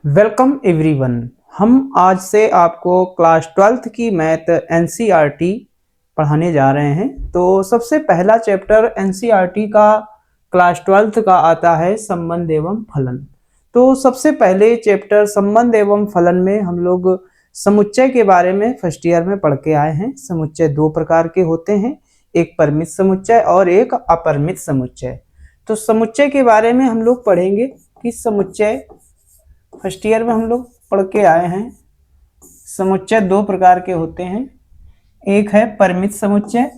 Welcome everyone. हम आज से आपको क्लास 12th की मैथ एनसीईआरटी पढ़ाने जा रहे हैं। तो सबसे पहला चैप्टर एनसीईआरटी का क्लास 12th का आता है संबंध एवं फलन। तो सबसे पहले चैप्टर संबंध एवं फलन में हम लोग समुच्चय के बारे में फर्स्ट ईयर में पढ़ के आए हैं। समुच्चय दो प्रकार के होते हैं, एक परिमित समुच्चय और एक अपरिमित समुच्चय। तो समुच्चय के बारे में हम लोग पढ़ेंगे कि समुच्चय फर्स्ट ईयर में हम लोग पढ़ के आए हैं। समुच्चय दो प्रकार के होते हैं, एक है परिमित समुच्चय,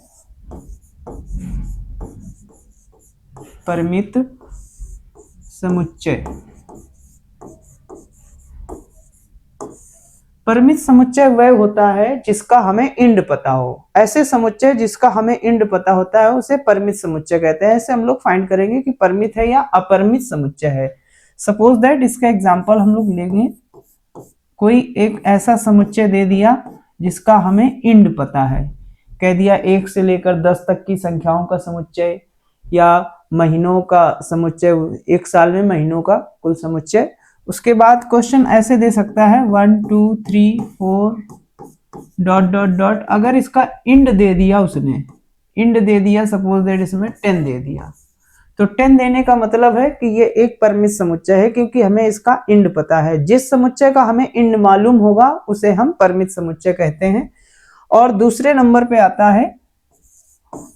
परिमित समुच्चय। परिमित समुच्चय वह होता है जिसका हमें इंड पता हो। ऐसे समुच्चय जिसका हमें इंड पता होता है उसे परिमित समुच्चय कहते हैं। ऐसे हम लोग फाइंड करेंगे कि परिमित है या अपरिमित समुच्चय है। सपोज दैट इसका एग्जांपल हम लोग लेंगे, कोई एक ऐसा समुच्चय दे दिया जिसका हमें इंड पता है, कह दिया 1 से लेकर 10 तक की संख्याओं का समुच्चय या महीनों का समुच्चय, एक साल में महीनों का कुल समुच्चय। उसके बाद क्वेश्चन ऐसे दे सकता है 1 2 3 4 डॉट डॉट डॉट। अगर इसका इंड दे दिया, उसने इंड दे दिया, सपोज दैट इसमें 10 दे दिया, तो 10 देने का मतलब है कि ये एक परिमित समुच्चय है, क्योंकि हमें इसका इंड पता है। जिस समुच्चय का हमें इंड मालूम होगा उसे हम परिमित समुच्चय कहते हैं। और दूसरे नंबर पे आता है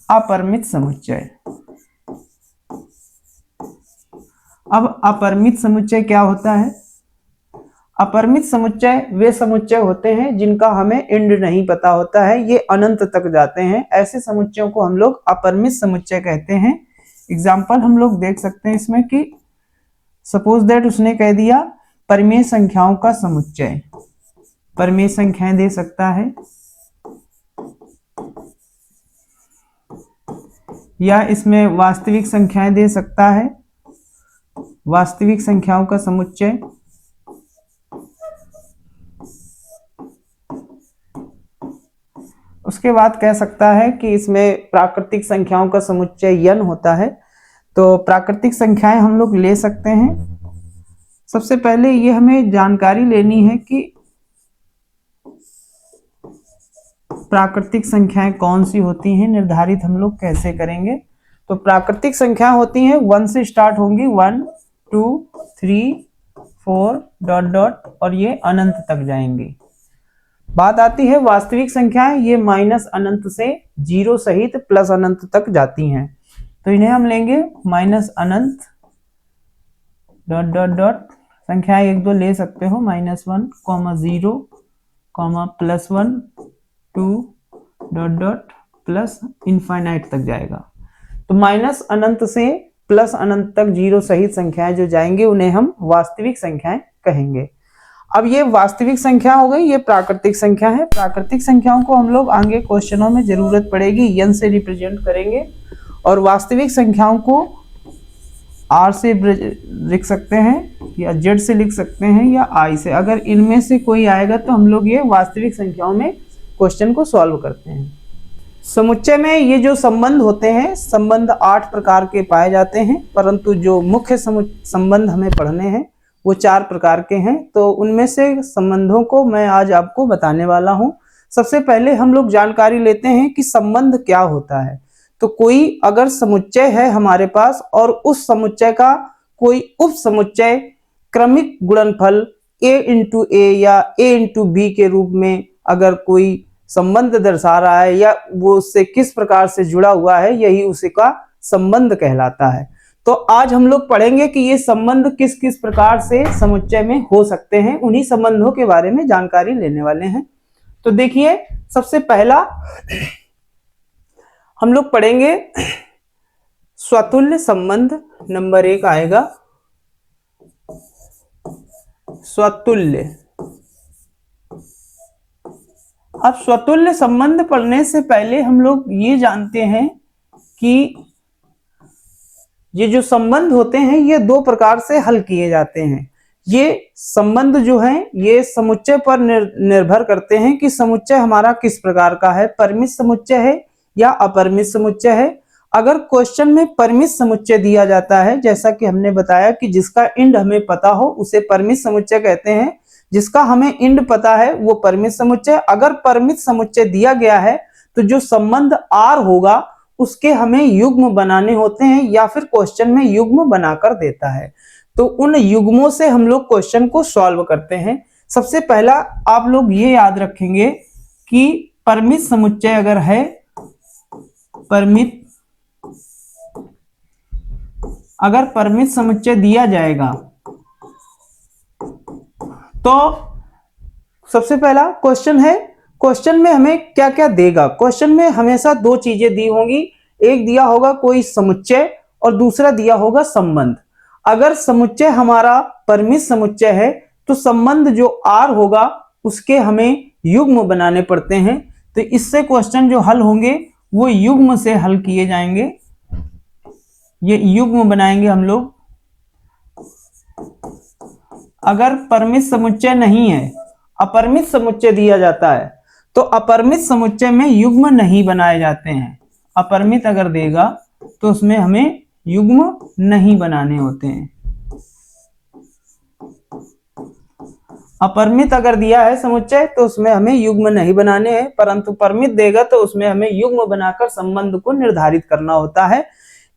अपरिमित समुच्चय। अब अपरिमित समुच्चय क्या होता है? अपरिमित समुच्चय वे समुच्चय होते हैं जिनका हमें इंड नहीं पता होता है, ये अनंत तक जाते हैं। ऐसे समुच्चयों को हम लोग अपरिमित समुच्चय कहते हैं। एग्जाम्पल हम लोग देख सकते हैं इसमें कि सपोज दैट उसने कह दिया परिमेय संख्याओं का समुच्चय, परिमेय संख्याएं दे सकता है, या इसमें वास्तविक संख्याएं दे सकता है, वास्तविक संख्याओं का समुच्चय। उसके बाद कह सकता है कि इसमें प्राकृतिक संख्याओं का समुच्चय n होता है। तो प्राकृतिक संख्याएं हम लोग ले सकते हैं। सबसे पहले ये हमें जानकारी लेनी है कि प्राकृतिक संख्याएं कौन सी होती हैं, निर्धारित हम लोग कैसे करेंगे। तो प्राकृतिक संख्या होती हैं 1 से स्टार्ट होंगी, 1 2 3 4 डॉट डॉट, और ये अनंत तक जाएंगी। बात आती है वास्तविक संख्याएं, ये माइनस अनंत से 0 सहित प्लस अनंत तक जाती हैं। तो इन्हें हम लेंगे माइनस अनंत डॉट डॉट डॉट, संख्याएं 1 2 ले सकते हो, -1 0 +1 2 डॉट डॉट प्लस इनफाइनाइट तक जाएगा। तो माइनस अनंत से प्लस अनंत तक 0 सहित संख्याएं जो जाएंगे उन्हें हम वास्तविक संख्याएं कहेंगे। अब ये वास्तविक संख्या हो गई, ये प्राकृतिक संख्या है। प्राकृतिक संख्याओं को हम लोग आगे क्वेश्चनों में जरूरत पड़ेगी, n से रिप्रेजेंट करेंगे। और वास्तविक संख्याओं को r से लिख सकते हैं, या z से लिख सकते हैं, या i से। अगर इनमें से कोई आएगा तो हम लोग ये वास्तविक संख्याओं में क्वेश्चन को सॉल्व करते हैं। समुच्चय में ये जो संबंध होते हैं, संबंध 8 प्रकार के पाए जाते हैं, परंतु जो मुख्य संबंध हमें पढ़ने हैं वो 4 प्रकार के हैं। तो उनमें से संबंधों को मैं आज आपको बताने वाला हूं। सबसे पहले हम लोग जानकारी लेते हैं कि संबंध क्या होता है। तो कोई अगर समुच्चय है हमारे पास और उस समुच्चय का कोई उप समुच्चय क्रमिक गुणनफल a इंटू a या a इंटू b के रूप में अगर कोई संबंध दर्शा रहा है, या वो उससे किस प्रकार से जुड़ा हुआ है, यही उसी का संबंध कहलाता है। तो आज हम लोग पढ़ेंगे कि ये संबंध किस किस प्रकार से समुच्चय में हो सकते हैं, उन्हीं संबंधों के बारे में जानकारी लेने वाले हैं। तो देखिए, सबसे पहला हम लोग पढ़ेंगे स्वतुल्य संबंध। नंबर 1 आएगा स्वतुल्य। अब स्वतुल्य संबंध पढ़ने से पहले हम लोग ये जानते हैं कि ये जो संबंध होते हैं ये 2 प्रकार से हल किए जाते हैं। ये संबंध जो है ये समुच्चय पर निर्भर करते हैं कि समुच्चय हमारा किस प्रकार का है, परिमित समुच्चय है या अपरिमित समुच्चय है। अगर क्वेश्चन में परिमित समुच्चय दिया जाता है, जैसा कि हमने बताया कि जिसका इंड हमें पता हो उसे परिमित समुच्चय कहते हैं, जिसका हमें इंड पता है वो परिमित समुच्चय। अगर परिमित समुच्चय दिया गया है तो जो संबंध आर होगा उसके हमें युग्म बनाने होते हैं, या फिर क्वेश्चन में युग्म बनाकर देता है। तो उन युग्मों से हम लोग क्वेश्चन को सॉल्व करते हैं। सबसे पहला आप लोग ये याद रखेंगे कि परिमित समुच्चय अगर है, अगर परिमित समुच्चय दिया जाएगा तो सबसे पहला क्वेश्चन है, क्वेश्चन में हमें क्या क्या देगा। क्वेश्चन में हमेशा दो चीजें दी होंगी, एक दिया होगा कोई समुच्चय और दूसरा दिया होगा संबंध। अगर समुच्चय हमारा परिमित समुच्चय है तो संबंध जो आर होगा उसके हमें युग्म बनाने पड़ते हैं। तो इससे क्वेश्चन जो हल होंगे वो युग्म से हल किए जाएंगे, ये युग्म बनाएंगे हम लोग। अगर परिमित समुच्चय नहीं है, अपरिमित समुच्चय दिया जाता है, तो अपरिमित समुच्चय में युग्म नहीं बनाए जाते हैं। अपरिमित अगर देगा तो उसमें हमें युग्म नहीं बनाने होते हैं। अपरिमित अगर दिया है समुच्चय तो उसमें हमें युग्म नहीं बनाने हैं, परंतु परिमित देगा तो उसमें हमें युग्म बनाकर संबंध को निर्धारित करना होता है।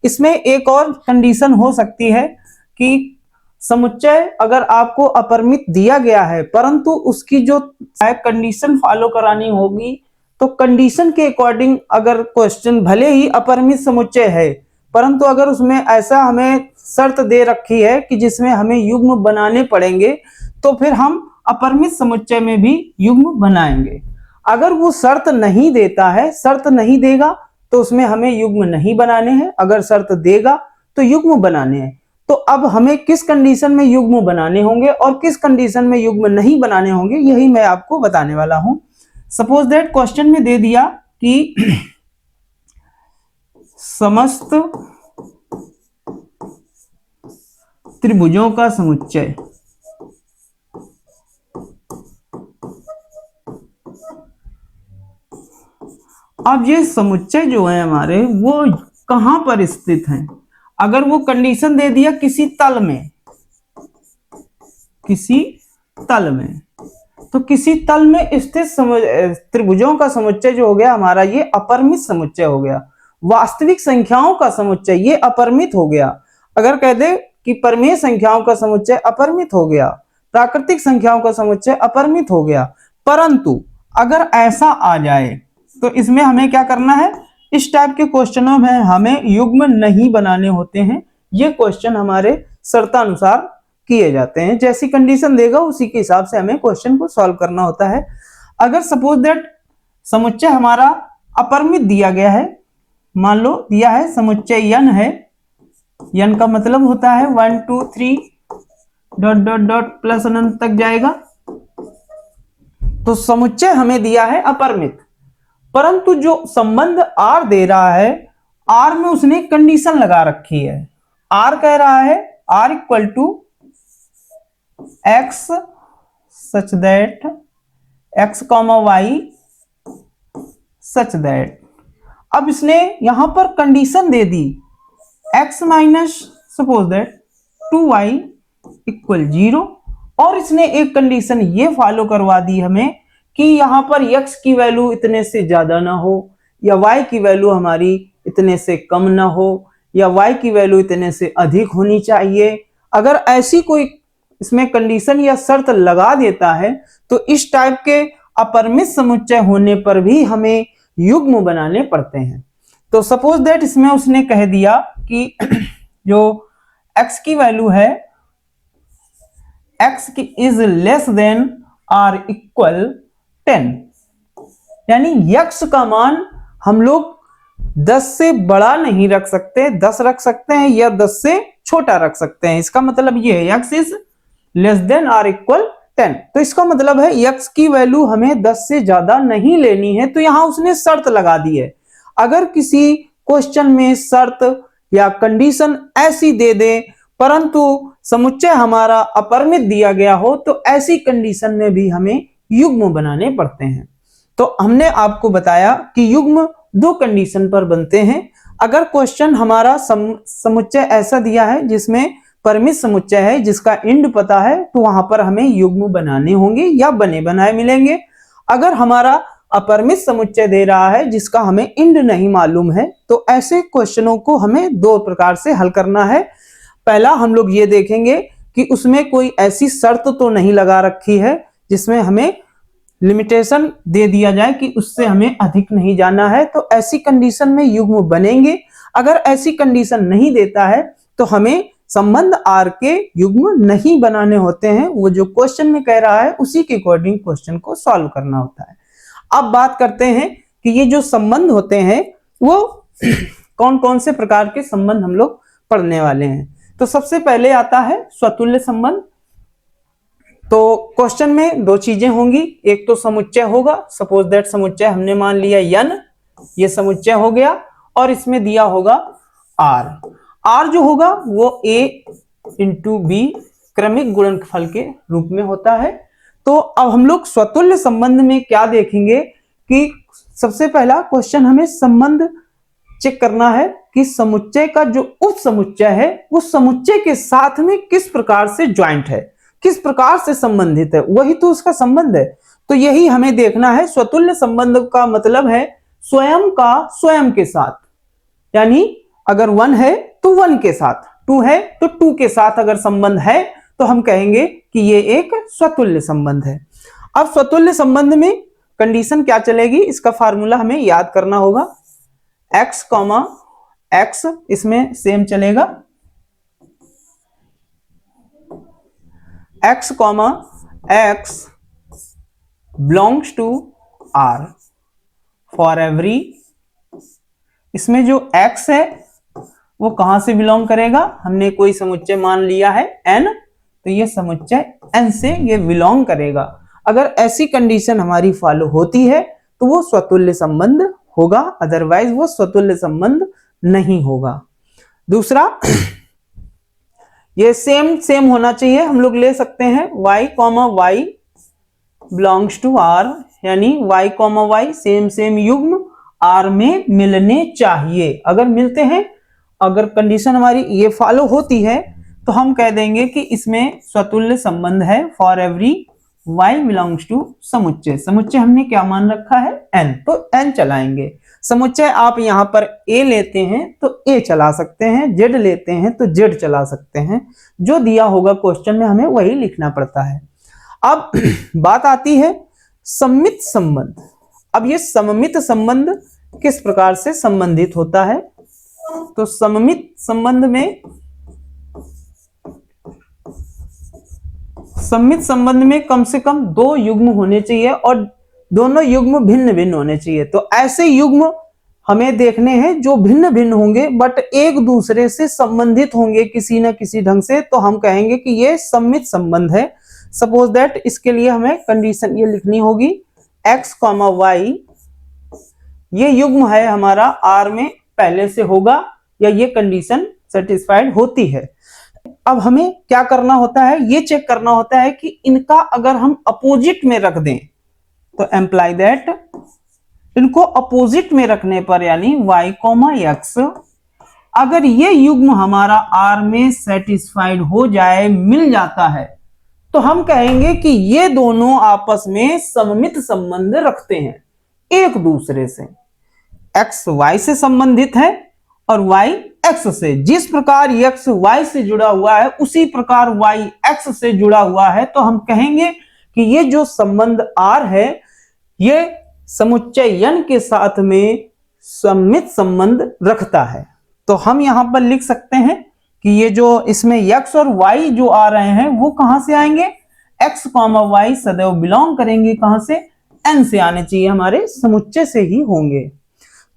इसमें एक और कंडीशन हो सकती है कि समुच्चय अगर आपको अपरिमित दिया गया है परंतु उसकी जो कंडीशन फॉलो करानी होगी, तो कंडीशन के अकॉर्डिंग अगर क्वेश्चन भले ही अपरिमित समुच्चय है परंतु अगर उसमें ऐसा हमें शर्त दे रखी है कि जिसमें हमें युग्म बनाने पड़ेंगे, तो फिर हम अपरिमित समुच्चय में भी युग्म बनाएंगे। अगर वो शर्त नहीं देता है, शर्त नहीं देगा तो उसमें हमें युग्म नहीं बनाने हैं, अगर शर्त देगा तो युग्म बनाने हैं। तो अब हमें किस कंडीशन में युग्म बनाने होंगे और किस कंडीशन में युग्म नहीं बनाने होंगे, यही मैं आपको बताने वाला हूं। सपोज दैट क्वेश्चन में दे दिया कि समस्त त्रिभुजों का समुच्चय अब ये समुच्चय जो है हमारे वो कहां पर स्थित हैं। अगर वो कंडीशन दे दिया किसी तल में, तो किसी तल में स्थित त्रिभुजों का समुच्चय जो हो गया हमारा ये अपरिमित समुच्चय हो गया। वास्तविक संख्याओं का समुच्चय ये अपरिमित हो गया। अगर कह दे कि परिमेय संख्याओं का समुच्चय अपरिमित हो गया, प्राकृतिक संख्याओं का समुच्चय अपरिमित हो गया। परंतु अगर ऐसा आ जाए तो इसमें हमें क्या करना है, इस टाइप के क्वेश्चनों में हमें युग्म नहीं बनाने होते हैं। ये क्वेश्चन हमारे शर्तानुसार किए जाते हैं, जैसी कंडीशन देगा उसी के हिसाब से हमें क्वेश्चन को सॉल्व करना होता है। अगर सपोज दैट समुच्चय हमारा अपरिमित दिया गया है, मान लो दिया है समुच्चय n है, n का मतलब होता है 1 2 3 डॉट डॉट डॉट प्लस अनंत तक जाएगा। तो समुच्चय हमें दिया है अपरिमित, परंतु जो संबंध R दे रहा है, R में उसने कंडीशन लगा रखी है। R कह रहा है R equal to x such that x comma y such that. अब इसने यहां पर कंडीशन दे दी x minus suppose that 2y equal 0, और इसने एक कंडीशन ये फॉलो करवा दी हमें कि यहां पर x की वैल्यू इतने से ज्यादा ना हो, या y की वैल्यू हमारी इतने से कम ना हो, या y की वैल्यू इतने से अधिक होनी चाहिए। अगर ऐसी कोई इसमें कंडीशन या शर्त लगा देता है तो इस टाइप के अपरिमित समुच्चय होने पर भी हमें युग्म बनाने पड़ते हैं। तो सपोज दैट इसमें उसने कह दिया कि जो x की वैल्यू है, x की is less than or equal 10, यानी x का मान हम लोग 10 से बड़ा नहीं रख सकते, 10 रख सकते हैं या 10 से छोटा रख सकते हैं। इसका मतलब ये है x is less than or equal 10। तो इसका मतलब है x की वैल्यू हमें 10 से ज्यादा नहीं लेनी है। तो यहां उसने शर्त लगा दी है। अगर किसी क्वेश्चन में शर्त या कंडीशन ऐसी दे दे परंतु समुच्चय हमारा अपरिमित दिया गया हो, तो ऐसी कंडीशन में भी हमें युग्म बनाने पड़ते हैं। तो हमने आपको बताया कि युग्म दो कंडीशन पर बनते हैं। अगर क्वेश्चन हमारा समुच्चय ऐसा दिया है जिसमें परिमित समुच्चय है, जिसका इंड पता है, तो वहां पर हमें युग्म बनाने होंगे या बने बनाए मिलेंगे। अगर हमारा अपरिमित समुच्चय दे रहा है जिसका हमें इंड नहीं मालूम है, तो ऐसे क्वेश्चनों को हमें दो प्रकार से हल करना है। पहला हम लोग ये देखेंगे कि उसमें कोई ऐसी शर्त तो नहीं लगा रखी है जिसमें हमें लिमिटेशन दे दिया जाए कि उससे हमें अधिक नहीं जाना है, तो ऐसी कंडीशन में युग्म बनेंगे। अगर ऐसी कंडीशन नहीं देता है तो हमें संबंध आर के युग्म नहीं बनाने होते हैं। वो जो क्वेश्चन में कह रहा है उसी के अकॉर्डिंग क्वेश्चन को सॉल्व करना होता है। अब बात करते हैं कि ये जो संबंध होते हैं वो कौन कौन से प्रकार के संबंध हम लोग पढ़ने वाले हैं। तो सबसे पहले आता है स्वतुल्य संबंध। तो क्वेश्चन में दो चीजें होंगी, एक तो समुच्चय होगा, सपोज दैट समुच्चय हमने मान लिया n, ये समुच्चय हो गया, और इसमें दिया होगा r जो होगा वो a इंटू b क्रमिक गुणनफल के रूप में होता है। तो अब हम लोग स्वतुल्य संबंध में क्या देखेंगे कि सबसे पहला क्वेश्चन हमें संबंध चेक करना है कि समुच्चय का जो उप समुच्चय है उस समुच्चय के साथ में किस प्रकार से ज्वाइंट है, किस प्रकार से संबंधित है, वही तो उसका संबंध है। तो यही हमें देखना है। स्वतुल्य संबंध का मतलब है स्वयं का स्वयं के साथ, यानी अगर 1 है तो 1 के साथ, 2 है तो 2 के साथ अगर संबंध है तो हम कहेंगे कि ये एक स्वतुल्य संबंध है। अब स्वतुल्य संबंध में कंडीशन क्या चलेगी, इसका फार्मूला हमें याद करना होगा। x, x इसमें सेम चलेगा, x, x belongs to R for every, इसमें जो x है वो कहां से बिलोंग करेगा, हमने कोई समुच्चय मान लिया है n, तो ये समुच्चय n से ये बिलोंग करेगा। अगर ऐसी कंडीशन हमारी फॉलो होती है तो वो स्वतुल्य संबंध होगा, अदरवाइज वो स्वतुल्य संबंध नहीं होगा। दूसरा, ये सेम होना चाहिए। हम लोग ले सकते हैं y, y belongs to r, यानी y, y सेम युग्म r में मिलने चाहिए। अगर मिलते हैं, अगर कंडीशन हमारी ये फॉलो होती है तो हम कह देंगे कि इसमें स्वतुल्य संबंध है for every y belongs to समुच्चय। समुच्चय हमने क्या मान रखा है n, तो n चलाएंगे। समुच्चय आप यहां पर a लेते हैं तो a चला सकते हैं, z लेते हैं तो z चला सकते हैं। जो दिया होगा क्वेश्चन में हमें वही लिखना पड़ता है। अब बात आती है सममित संबंध। अब ये सममित संबंध किस प्रकार से संबंधित होता है, तो सममित संबंध में कम से कम 2 युग्म होने चाहिए और दोनों युग्म भिन्न भिन्न होने चाहिए। तो ऐसे युग्म हमें देखने हैं जो भिन्न भिन्न होंगे बट एक दूसरे से संबंधित होंगे किसी न किसी ढंग से, तो हम कहेंगे कि ये सममित संबंध है। सपोज दैट इसके लिए हमें कंडीशन ये लिखनी होगी, x, y ये युग्म है हमारा r में पहले से होगा या ये कंडीशन सेटिस्फाइड होती है। अब हमें क्या करना होता है, ये चेक करना होता है कि इनका अगर हम अपोजिट में रख दें तो एम्प्लाई दैट, इनको अपोजिट में रखने पर यानी y, x अगर ये युग्म हमारा r में सेटिस्फाइड हो जाए, मिल जाता है, तो हम कहेंगे कि ये दोनों आपस में सममित संबंध रखते हैं एक दूसरे से। x y से संबंधित है और y x से। जिस प्रकार x y से जुड़ा हुआ है उसी प्रकार y x से जुड़ा हुआ है, तो हम कहेंगे कि ये जो संबंध R है ये समुच्चय n के साथ में सममित संबंध रखता है। तो हम यहां पर लिख सकते हैं कि ये जो इसमें x और y जो आ रहे हैं वो कहां से आएंगे, x, y सदैव बिलोंग करेंगे कहां से, n से आने चाहिए, हमारे समुच्चय से ही होंगे।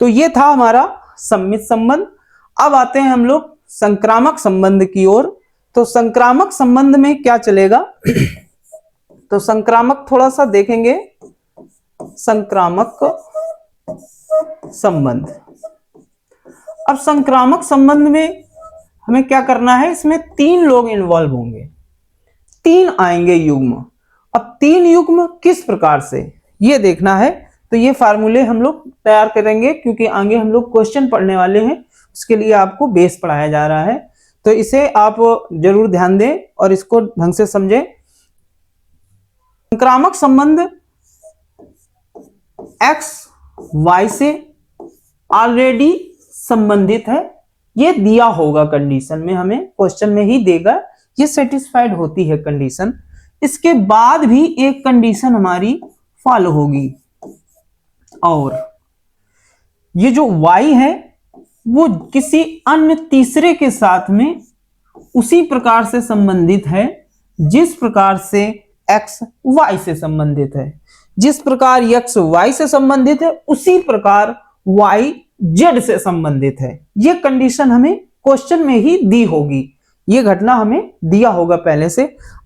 तो ये था हमारा सममित संबंध। अब आते हैं हम लोग संक्रामक संबंध की ओर। तो संक्रामक संबंध में क्या चलेगा, तो संक्रामक थोड़ा सा देखेंगे। संक्रामक संबंध, अब संक्रामक संबंध में हमें क्या करना है, इसमें 3 लोग इन्वॉल्व होंगे, 3 आएंगे युग्म। अब 3 युग्म किस प्रकार से ये देखना है। तो ये फार्मूले हम लोग तैयार करेंगे क्योंकि आगे हम लोग क्वेश्चन पढ़ने वाले हैं, उसके लिए आपको बेस पढ़ाया जा रहा है, तो इसे आप जरूर ध्यान दें और इसको ढंग से समझें। संक्रामक संबंध एक्स वाई से ऑलरेडी संबंधित है, ये दिया होगा कंडीशन में, हमें क्वेश्चन में ही देगा, ये सेटिस्फाइड होती है कंडीशन। इसके बाद भी एक कंडीशन हमारी फॉलो होगी, और ये जो y है वो किसी अन्य तीसरे के साथ में उसी प्रकार से संबंधित है जिस प्रकार से x y से संबंधित है। जिस प्रकार x y से संबंधित है उसी प्रकार y z से संबंधित है। ये कंडीशन हमें क्वेश्चन में ही दी होगी, ये घटना हमें दिया होगा पहले से।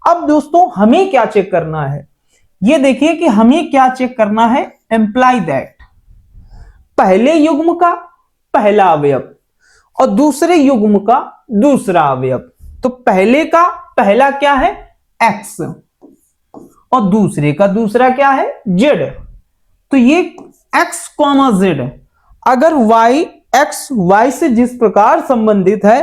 अब दोस्तों हमें क्या चेक करना है, ये देखिए कि हमें क्या चेक करना है, एम्प्लाई दैट पहले युग्म का पहला अवयव और दूसरे युग्म का दूसरा अवयव। तो पहले का पहला क्या है x और दूसरे का दूसरा क्या है z। तो ये x, z, अगर y x y से जिस प्रकार संबंधित है,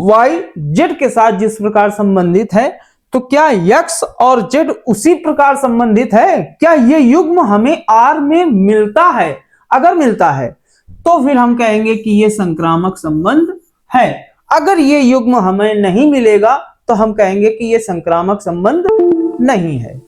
y z के साथ जिस प्रकार संबंधित है, तो क्या x और z उसी प्रकार संबंधित है? क्या ये युग्म हमें R में मिलता है? अगर मिलता है तो फिर हम कहेंगे कि ये संक्रामक संबंध है। अगर ये युग्म हमें नहीं मिलेगा तो हम कहेंगे कि ये संक्रामक संबंध नहीं है।